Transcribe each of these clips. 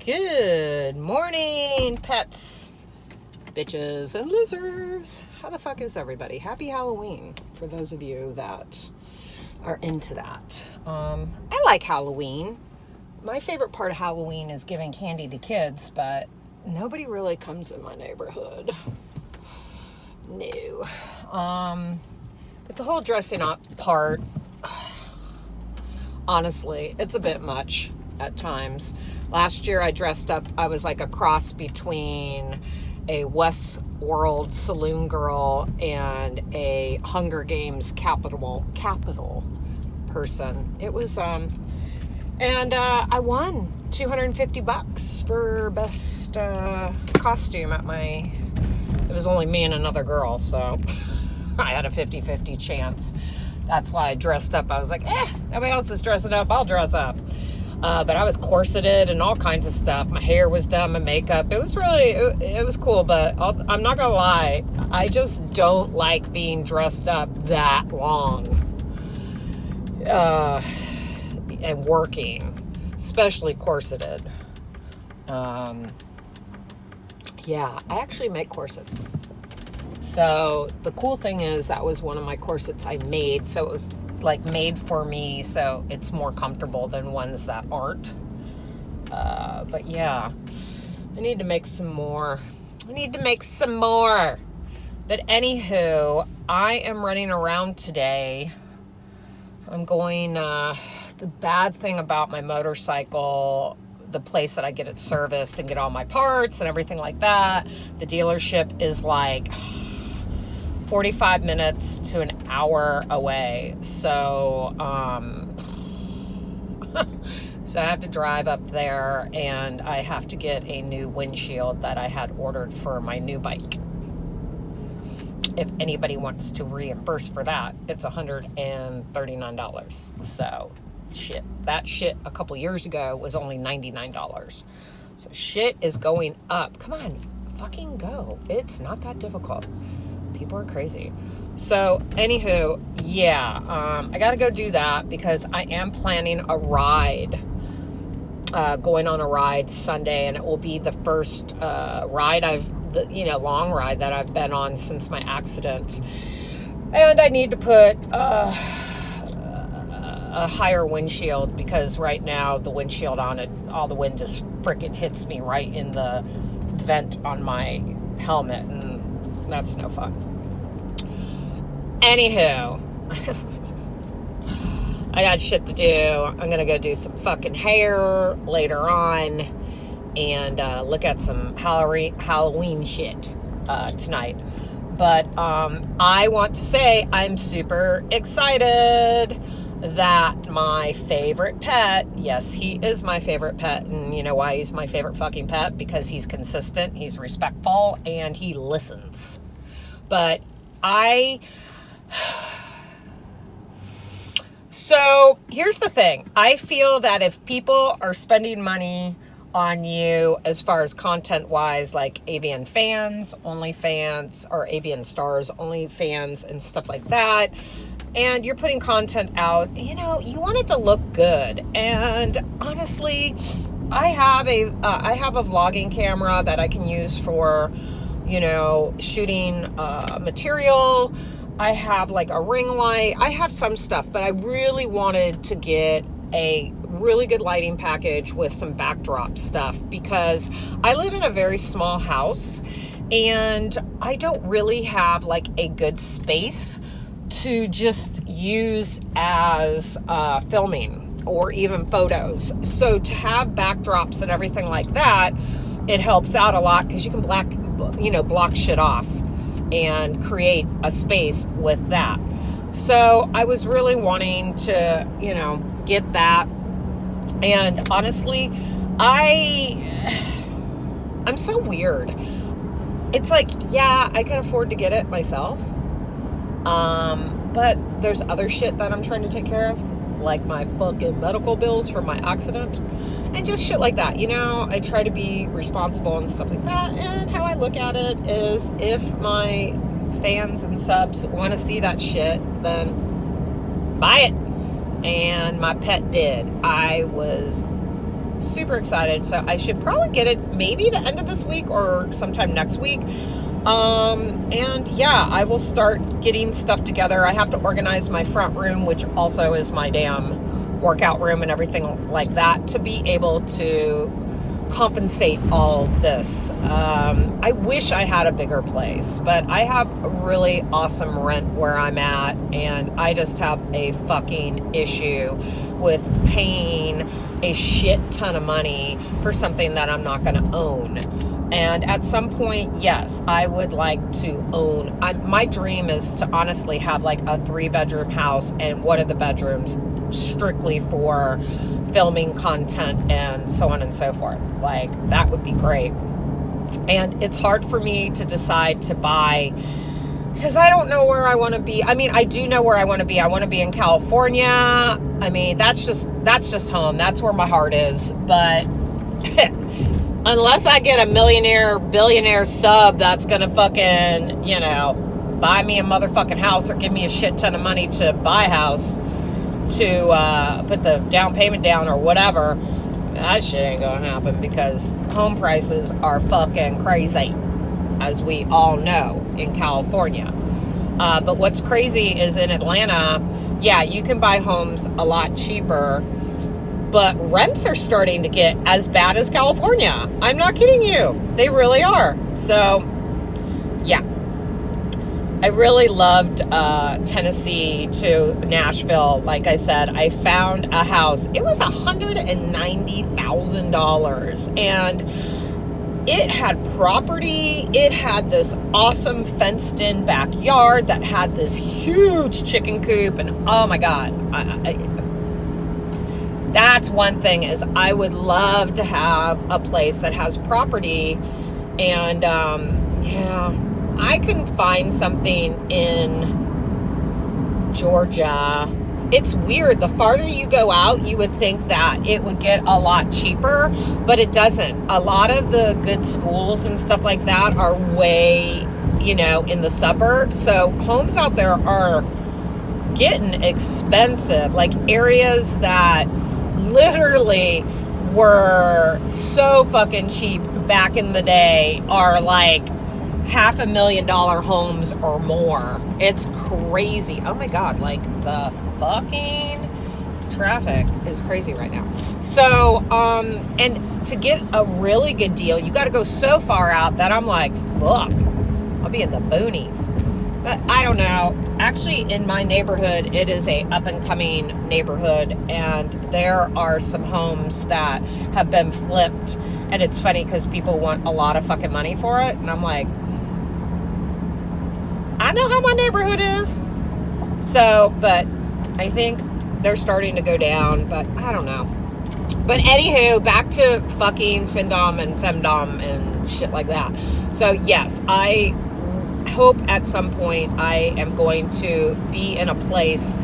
Good morning, pets, bitches, and lizards. How the fuck is everybody? Happy Halloween for those of you that are into that. I like Halloween. My favorite part of Halloween is giving candy to kids, but nobody really comes in my neighborhood. No. But the whole dressing up part, honestly, it's a bit much at times. Last year I dressed up, I was like a cross between a Westworld saloon girl and a Hunger Games capital person. It was, and I won $250 for best costume at my, it was only me and another girl, so I had a 50-50 chance. That's why I dressed up. I was like, nobody else is dressing up, I'll dress up. But I was corseted and all kinds of stuff. My hair was done, my makeup. It was really, it was cool, but I'm not gonna lie, I just don't like being dressed up that long. And working, especially corseted. Yeah, I actually make corsets. So the cool thing is that was one of my corsets I made. So it was like made for me, so it's more comfortable than ones that aren't. But yeah, I need to make some more. But anywho, I am running around today. I'm going, the bad thing about my motorcycle, the place that I get it serviced and get all my parts and everything like that, the dealership is like 45 minutes to an hour away. So, so I have to drive up there and I have to get a new windshield that I had ordered for my new bike. If anybody wants to reimburse for that, it's $139. So, that shit a couple years ago was only $99. So shit is going up. Come on, fucking go. It's not that difficult. People are crazy. So, anywho, yeah, I gotta go do that because I am planning a ride, going on a ride Sunday, and it will be the first long ride that I've been on since my accident. And I need to put a higher windshield because right now the windshield on it, all the wind just freaking hits me right in the vent on my helmet, and that's no fun. Anywho, I got shit to do. I'm gonna go do some fucking hair later on and look at some Halloween shit tonight. But I want to say I'm super excited that my favorite pet, yes, he is my favorite pet, and you know why he's my favorite fucking pet? Because he's consistent, he's respectful, and he listens. But so here's the thing. I feel that if people are spending money on you as far as content-wise, like AVN fans, OnlyFans, or AVN stars, OnlyFans, and stuff like that, and you're putting content out, you want it to look good. And honestly, I have a vlogging camera that I can use for, shooting material. I have like a ring light. I have some stuff, but I really wanted to get a really good lighting package with some backdrop stuff because I live in a very small house and I don't really have like a good space to just use as filming or even photos. So to have backdrops and everything like that, it helps out a lot because you can block shit off and create a space with that. So I was really wanting to, get that. And honestly, I'm so weird. It's like, yeah, I can afford to get it myself. But there's other shit that I'm trying to take care of, like my fucking medical bills for my accident and just shit like that. I try to be responsible and stuff like that. And how I look at it is if my fans and subs want to see that shit, then buy it. And my pet did. I was super excited. So I should probably get it maybe the end of this week or sometime next week. And yeah, I will start getting stuff together. I have to organize my front room, which also is my damn workout room and everything like that, to be able to compensate all this. I wish I had a bigger place, but I have a really awesome rent where I'm at, and I just have a fucking issue with paying a shit ton of money for something that I'm not going to own. And at some point, yes, I would like to own. My dream is to honestly have like a 3-bedroom house, and one of the bedrooms strictly for filming content and so on and so forth. Like, that would be great. And it's hard for me to decide to buy, because I don't know where I want to be. I mean, I do know where I want to be. I want to be in California. I mean, that's just home. That's where my heart is. But unless I get a millionaire, billionaire sub that's going to fucking, buy me a motherfucking house or give me a shit ton of money to buy a house, to put the down payment down or whatever, that shit ain't gonna happen, because home prices are fucking crazy, as we all know, in California. But what's crazy is in Atlanta, yeah, you can buy homes a lot cheaper, but rents are starting to get as bad as California. I'm not kidding you. They really are. So, yeah. I really loved Tennessee to Nashville. Like I said, I found a house. It was $190,000, and it had property. It had this awesome fenced-in backyard that had this huge chicken coop, and oh my God, that's one thing, is I would love to have a place that has property, and yeah. I can find something in Georgia. It's weird. The farther you go out, you would think that it would get a lot cheaper, but it doesn't. A lot of the good schools and stuff like that are way, in the suburbs. So homes out there are getting expensive. Like, areas that literally were so fucking cheap back in the day are like $500,000 homes or more. It's crazy. Oh my God, like, the fucking traffic is crazy right now. So, and to get a really good deal, you got to go so far out that I'm like, fuck, I'll be in the boonies. But I don't know. Actually, in my neighborhood, it is a up and coming neighborhood, and there are some homes that have been flipped. And it's funny because people want a lot of fucking money for it. And I'm like, I know how my neighborhood is. So, but I think they're starting to go down, but I don't know. But anywho, back to fucking Findom and Femdom and shit like that. So yes, I hope at some point I am going to be in a place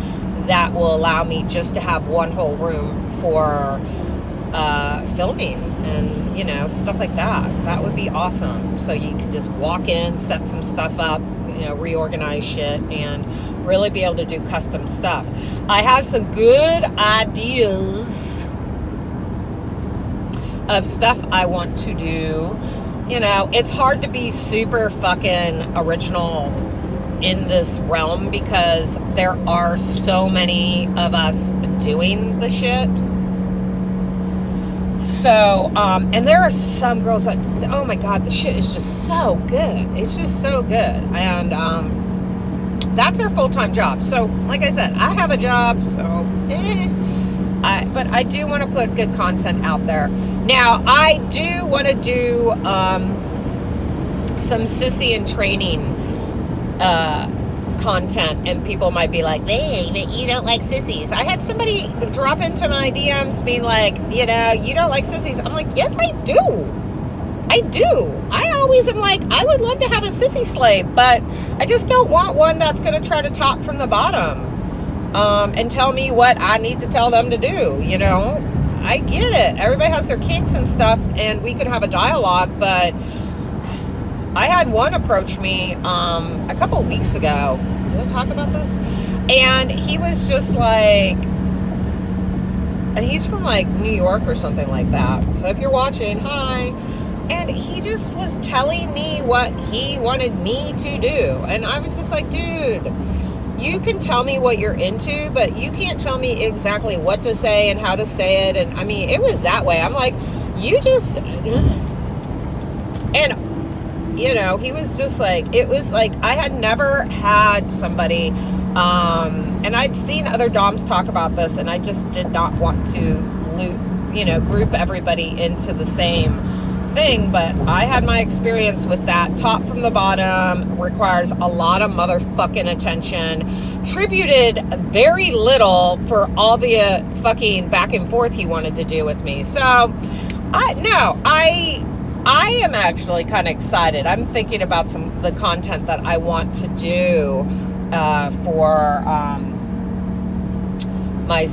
that will allow me just to have one whole room for filming and stuff like that. That would be awesome. So you can just walk in, set some stuff up, reorganize shit, and really be able to do custom stuff. I have some good ideas of stuff I want to do. It's hard to be super fucking original in this realm because there are so many of us doing the shit. So, and there are some girls that, oh my God, the shit is just so good. It's just so good. And that's their full-time job. So, like I said, I have a job, so but I do want to put good content out there. Now, I do want to do some sissy and training content, and people might be like, hey, but you don't like sissies. I had somebody drop into my DMs being like, you don't like sissies. I'm like, yes, I do. I do. I always am like, I would love to have a sissy slave, but I just don't want one that's going to try to top from the bottom and tell me what I need to tell them to do. I get it. Everybody has their kinks and stuff, and we could have a dialogue, but I had one approach me a couple of weeks ago. Did I talk about this? And he was just like, And he's from like New York or something like that. So if you're watching, hi. And he just was telling me what he wanted me to do. And I was just like, dude, you can tell me what you're into, but you can't tell me exactly what to say and how to say it. And I mean, it was that way. I'm like, you just, and you know, he was just like, it was like, I had never had somebody, and I'd seen other doms talk about this, and I just did not want to, group everybody into the same thing. But I had my experience with that. Top from the bottom, requires a lot of motherfucking attention, tributed very little for all the fucking back and forth he wanted to do with me. So I am actually kind of excited. I'm thinking about the content that I want to do for my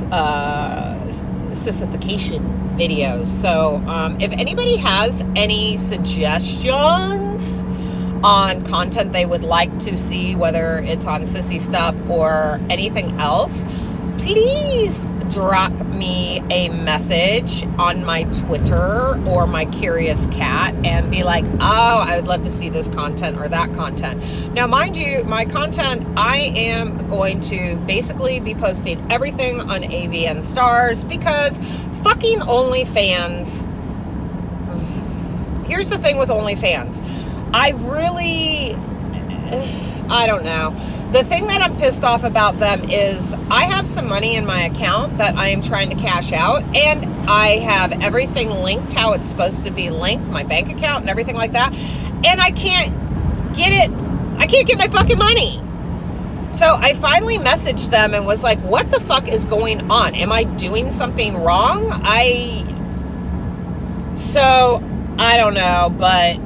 sissification videos. So if anybody has any suggestions on content they would like to see, whether it's on sissy stuff or anything else, please drop me a message on my Twitter or my Curious Cat and be like, oh, I would love to see this content or that content. Now, mind you, my content, I am going to basically be posting everything on AVN Stars, because fucking OnlyFans. Here's the thing with OnlyFans. I don't know. The thing that I'm pissed off about them is I have some money in my account that I am trying to cash out, and I have everything linked how it's supposed to be linked, my bank account and everything like that, and I can't get it. I can't get my fucking money. So I finally messaged them and was like, what the fuck is going on? Am I doing something wrong? So I don't know, but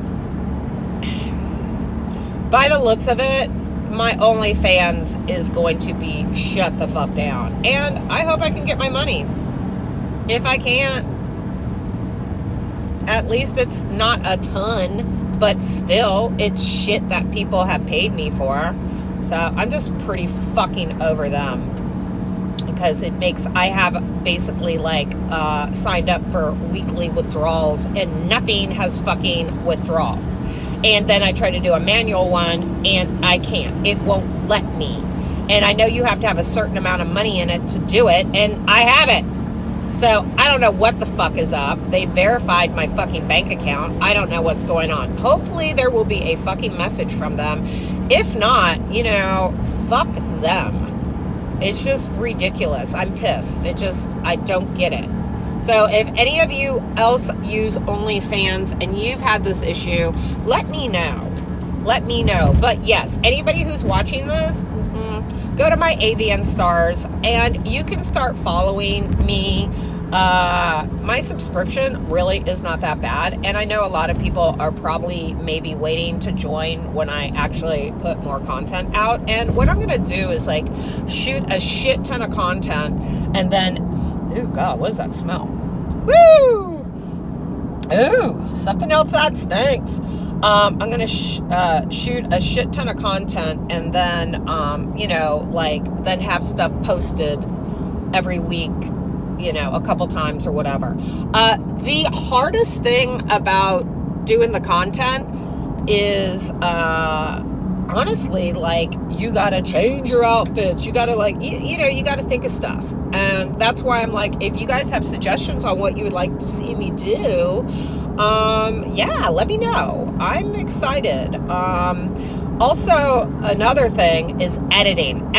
by the looks of it, my OnlyFans is going to be shut the fuck down. And I hope I can get my money. If I can't, at least it's not a ton, but still, it's shit that people have paid me for. So I'm just pretty fucking over them. Because I have basically like signed up for weekly withdrawals, and nothing has fucking withdrawal. And then I try to do a manual one, and I can't. It won't let me. And I know you have to have a certain amount of money in it to do it, and I have it. So I don't know what the fuck is up. They verified my fucking bank account. I don't know what's going on. Hopefully there will be a fucking message from them. If not, fuck them. It's just ridiculous. I'm pissed. I don't get it. So if any of you else use OnlyFans and you've had this issue, let me know. Let me know. But yes, anybody who's watching this, go to my AVN Stars and you can start following me. My subscription really is not that bad. And I know a lot of people are probably maybe waiting to join when I actually put more content out. And what I'm going to do is like shoot a shit ton of content and then, oh God, what does that smell? Woo! Ooh, something else that stinks. I'm going to shoot a shit ton of content and then, then have stuff posted every week, a couple times or whatever. The hardest thing about doing the content is, honestly, like, you got to change your outfits. You got to you got to think of stuff. And that's why I'm like, if you guys have suggestions on what you would like to see me do, let me know. I'm excited. Also, another thing is editing.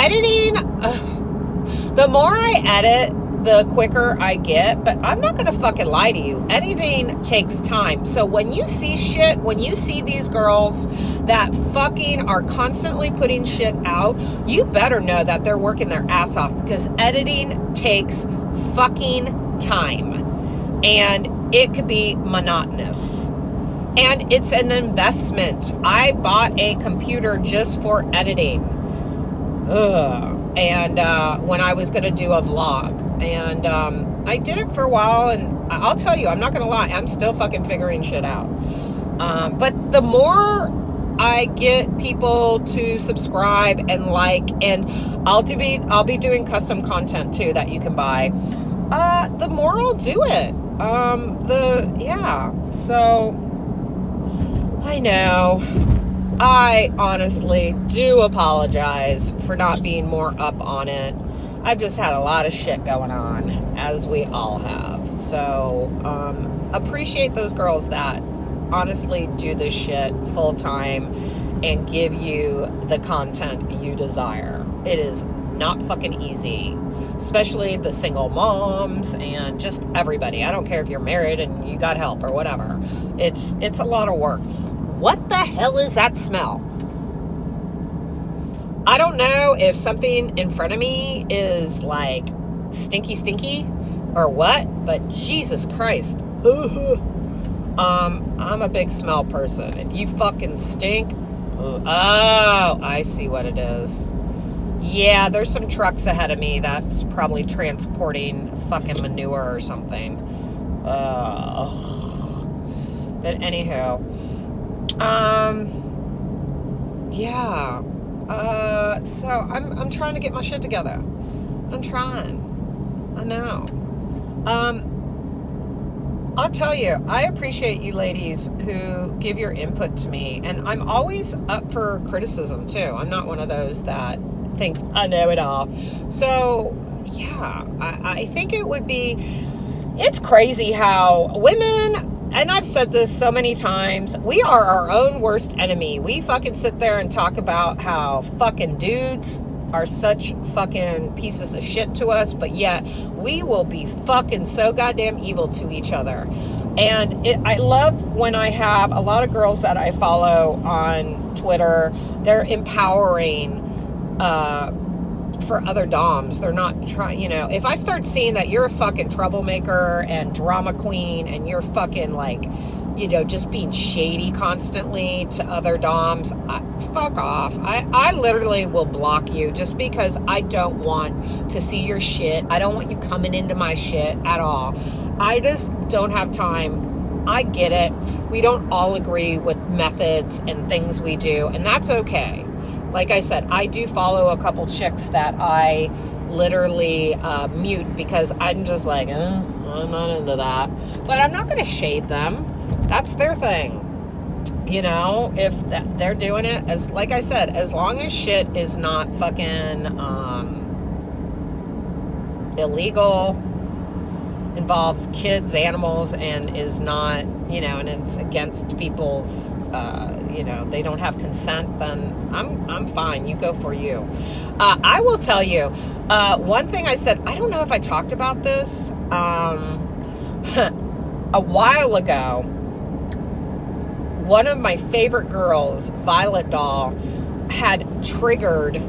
The more I edit, the quicker I get, but I'm not going to fucking lie to you. Editing takes time. So when you see shit, when you see these girls that fucking are constantly putting shit out, you better know that they're working their ass off, because editing takes fucking time. And it could be monotonous. And it's an investment. I bought a computer just for editing. And when I was going to do a vlog. And I did it for a while, and I'll tell you, I'm not going to lie, I'm still fucking figuring shit out. But the more I get people to subscribe and like, and I'll be doing custom content too that you can buy. the more I'll do it. So I know. I honestly do apologize for not being more up on it. I've just had a lot of shit going on, as we all have. So, appreciate those girls that honestly do this shit full time and give you the content you desire. It is not fucking easy, especially the single moms and just everybody. I don't care if you're married and you got help or whatever. It's a lot of work. What the hell is that smell? I don't know if something in front of me is like stinky or what, but Jesus Christ. I'm a big smell person. If you fucking stink, oh, I see what it is. Yeah, there's some trucks ahead of me that's probably transporting fucking manure or something. But anyhow, yeah. So I'm trying to get my shit together. I'm trying. I know. I'll tell you, I appreciate you ladies who give your input to me, and I'm always up for criticism too. I'm not one of those that thinks I know it all. So yeah, I think it's crazy how women, and I've said this so many times, we are our own worst enemy. We fucking sit there and talk about how fucking dudes are such fucking pieces of shit to us, but yet we will be fucking so goddamn evil to each other. And I love when I have a lot of girls that I follow on Twitter, they're empowering for other doms. They're not trying, if I start seeing that you're a fucking troublemaker and drama queen and you're fucking like, just being shady constantly to other doms, fuck off. I literally will block you just because I don't want to see your shit. I don't want you coming into my shit at all. I just don't have time. I get it. We don't all agree with methods and things we do, and that's okay. Like I said, I do follow a couple chicks that I literally mute because I'm just like, I'm not into that. But I'm not going to shade them. That's their thing. If they're doing it, like I said, as long as shit is not fucking illegal, involves kids, animals, and is not, and it's against people's, they don't have consent, then I'm fine. You go for you. I will tell you, one thing I said, I don't know if I talked about this, a while ago. One of my favorite girls, Violet Doll, had triggered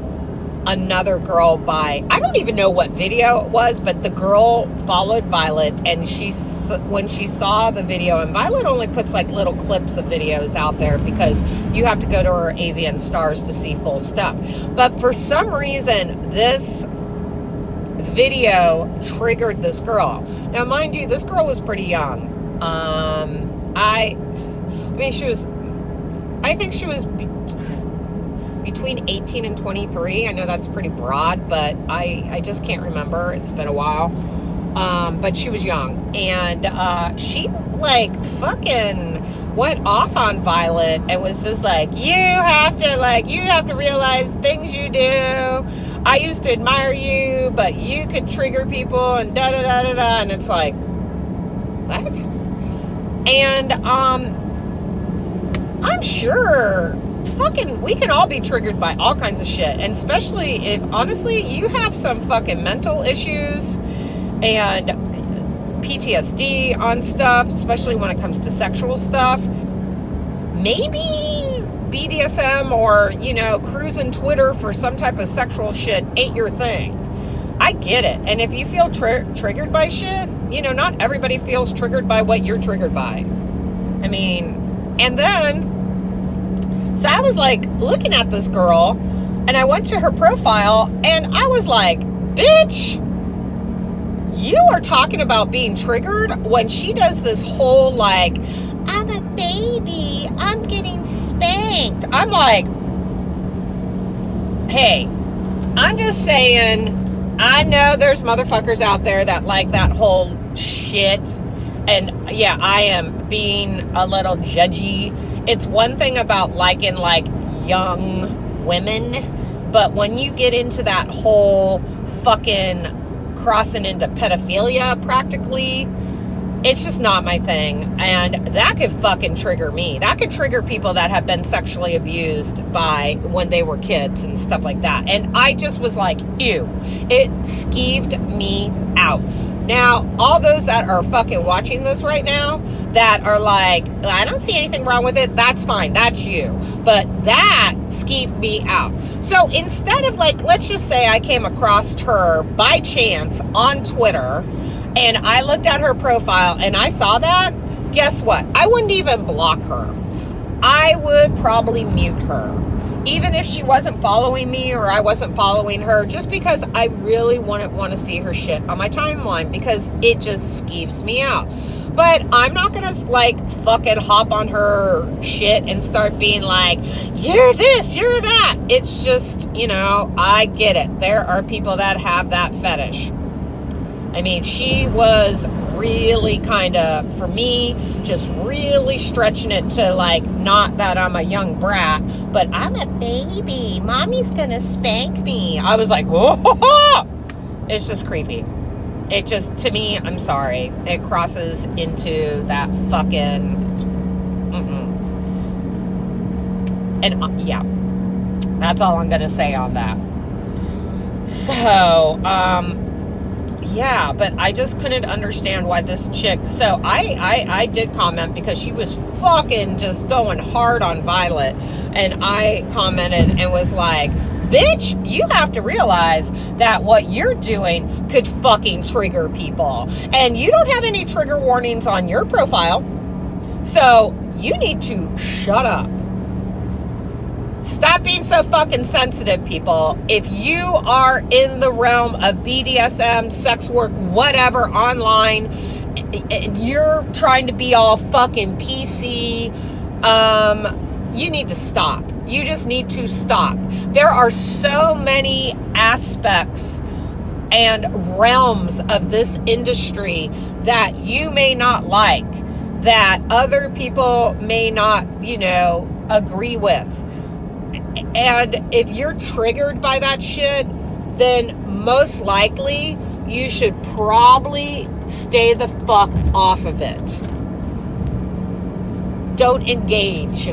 another girl by, I don't even know what video it was, but the girl followed Violet, and when she saw the video, and Violet only puts like little clips of videos out there because you have to go to her AVN Stars to see full stuff. But for some reason, this video triggered this girl. Now, mind you, this girl was pretty young. I think she was between 18 and 23. I know that's pretty broad, but I just can't remember. It's been a while. But she was young. And she, fucking went off on Violet and was just like, you have to realize things you do. I used to admire you, but you could trigger people and da-da-da-da-da. And it's like, what? And, I'm sure we can all be triggered by all kinds of shit. And especially if, honestly, you have some fucking mental issues and PTSD on stuff, especially when it comes to sexual stuff. Maybe BDSM or, cruising Twitter for some type of sexual shit ain't your thing. I get it. And if you feel triggered by shit, not everybody feels triggered by what you're triggered by. And then, so I was like looking at this girl and I went to her profile and I was like, bitch, you are talking about being triggered when she does this whole like, I'm a baby, I'm getting spanked. I'm like, hey, I'm just saying, I know there's motherfuckers out there that like that whole shit. And yeah, I am being a little judgy. It's one thing about liking like young women, but when you get into that whole fucking crossing into pedophilia practically, it's just not my thing. And that could fucking trigger me. That could trigger people that have been sexually abused by when they were kids and stuff like that. And I just was like, ew. It skeeved me out. Now, all those that are fucking watching this right now that are like, I don't see anything wrong with it, that's fine, that's you. But that skeeved me out. So instead of like, let's just say I came across her by chance on Twitter and I looked at her profile and I saw that, guess what? I wouldn't even block her. I would probably mute her. Even if she wasn't following me or I wasn't following her, just because I really wouldn't want to see her shit on my timeline because it just skeeves me out. But I'm not going to like fucking hop on her shit and start being like, you're this, you're that. It's just, you know, I get it. There are people that have that fetish. I mean, she was really kind of, for me, just really stretching it to like, not that I'm a young brat, but I'm a baby. Mommy's gonna spank me. I was like, whoa! It's just creepy. It just, to me, I'm sorry, it crosses into that fucking, And yeah, that's all I'm gonna say on that. So, yeah, but I just couldn't understand why this chick, so I did comment because she was fucking just going hard on Violet, and I commented and was like, bitch, you have to realize that what you're doing could fucking trigger people, and you don't have any trigger warnings on your profile, so you need to shut up. Stop being so fucking sensitive, people. If you are in the realm of BDSM, sex work, whatever, online, and you're trying to be all fucking PC, you need to stop. You just need to stop. There are so many aspects and realms of this industry that you may not like, that other people may not, you know, agree with. And if you're triggered by that shit, then most likely you should probably stay the fuck off of it. Don't engage.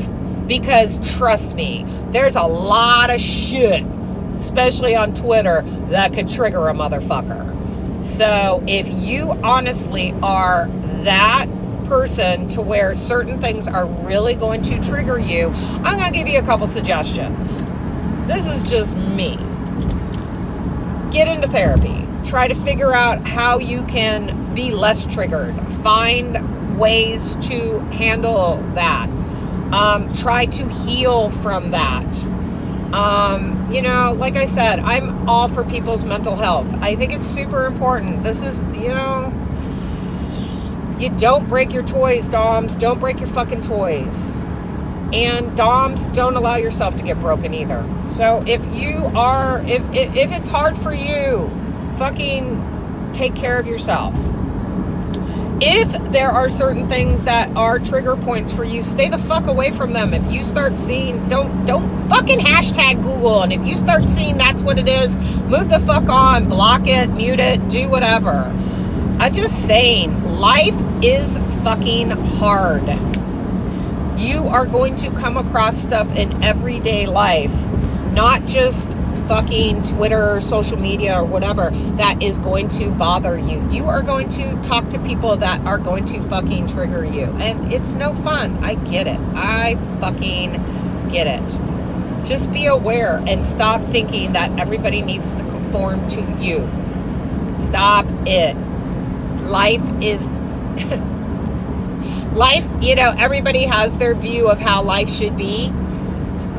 Because trust me, there's a lot of shit, especially on Twitter, that could trigger a motherfucker. So if you honestly are that person to where certain things are really going to trigger you, I'm going to give you a couple suggestions. This is just me. Get into therapy. Try to figure out how you can be less triggered. Find ways to handle that. Try to heal from that. You know, like I said, I'm all for people's mental health. I think it's super important. This is, you know, you don't break your toys, doms. Don't break your fucking toys. And doms, don't allow yourself to get broken either. So if you are, if it's hard for you, fucking take care of yourself. If there are certain things that are trigger points for you, stay the fuck away from them. If you start seeing, don't fucking hashtag Google. And if you start seeing that's what it is, move the fuck on, block it, mute it, do whatever. I'm just saying, life is fucking hard. You are going to come across stuff in everyday life, not just fucking Twitter, social media, or whatever, that is going to bother you. You are going to talk to people that are going to fucking trigger you. And it's no fun. I get it. I fucking get it. Just be aware and stop thinking that everybody needs to conform to you. Stop it. Life is... life, you know, everybody has their view of how life should be.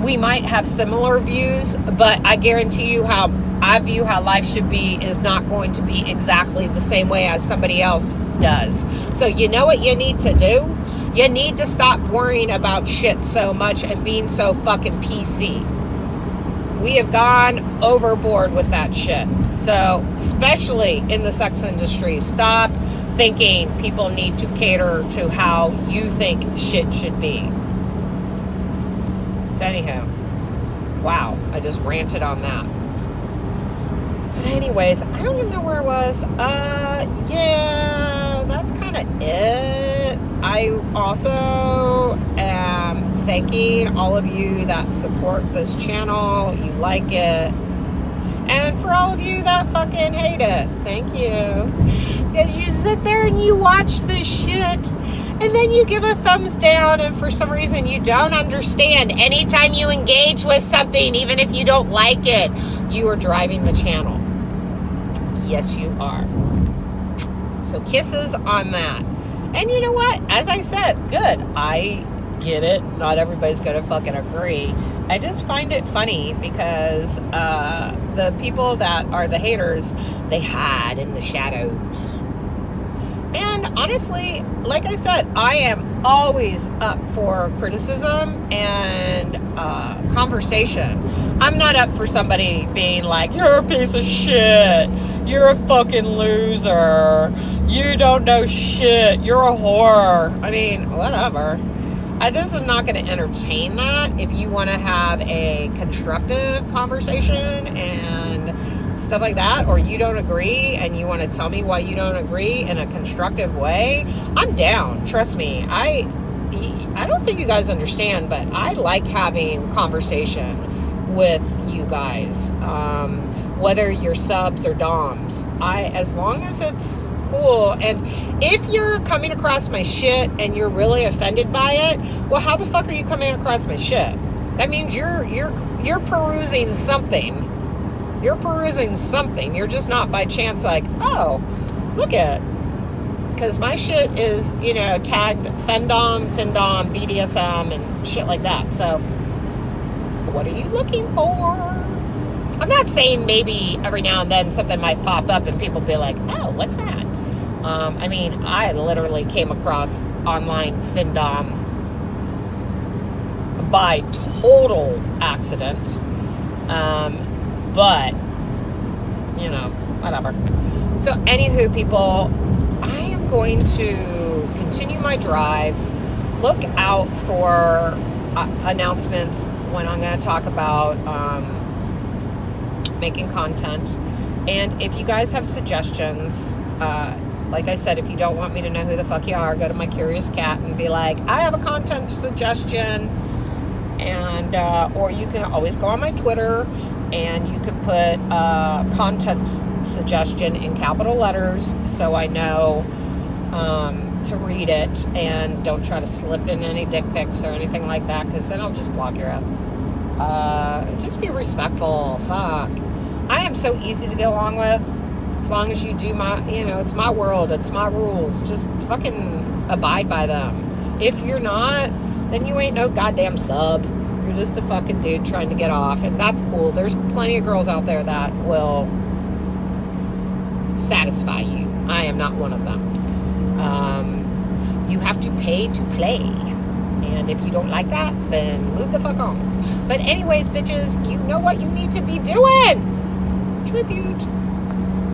We might have similar views, but I guarantee you how I view how life should be is not going to be exactly the same way as somebody else does. So you know what you need to do? You need to stop worrying about shit so much and being so fucking PC. We have gone overboard with that shit. So, especially in the sex industry, stop thinking people need to cater to how you think shit should be. So anyhow, wow, I just ranted on that. But anyways, I don't even know where I was. Yeah, that's kind of it. I also am thanking all of you that support this channel. You like it. And for all of you that fucking hate it, thank you. Because you sit there and you watch this shit, and then you give a thumbs down, and for some reason you don't understand. Anytime you engage with something, even if you don't like it, you are driving the channel. Yes, you are. So kisses on that. And you know what? As I said, good. I get it. Not everybody's going to fucking agree. I just find it funny because the people that are the haters, they hide in the shadows. And honestly, like I said, I am always up for criticism and conversation. I'm not up for somebody being like, you're a piece of shit. You're a fucking loser. You don't know shit. You're a whore. I mean, whatever. I just am not going to entertain that. If you want to have a constructive conversation and stuff like that, or you don't agree and you want to tell me why you don't agree in a constructive way, I'm down. Trust me. I don't think you guys understand, but I like having conversation with you guys, whether you're subs or doms. As long as it's cool. And if you're coming across my shit and you're really offended by it, well, how the fuck are you coming across my shit? That means you're perusing something. You're perusing something. You're just not by chance like, oh, look at, because my shit is, tagged Findom, BDSM, and shit like that. So, what are you looking for? I'm not saying maybe every now and then something might pop up and people be like, oh, what's that? I literally came across online Findom by total accident. But, whatever. So, anywho, people, I am going to continue my drive. Look out for announcements when I'm going to talk about making content. And if you guys have suggestions, like I said, if you don't want me to know who the fuck you are, go to my Curious Cat and be like, I have a content suggestion. And or you can always go on my Twitter and you could put content suggestion in capital letters so I know to read it, and don't try to slip in any dick pics or anything like that, because then I'll just block your ass. Just be respectful. Fuck. I am so easy to get along with. As long as you do my, it's my world, it's my rules. Just fucking abide by them. If you're not, then you ain't no goddamn sub. You're just a fucking dude trying to get off, and that's cool. There's plenty of girls out there that will satisfy you. I am not one of them. You have to pay to play. And if you don't like that, then move the fuck on. But anyways, bitches, you know what you need to be doing. Tribute.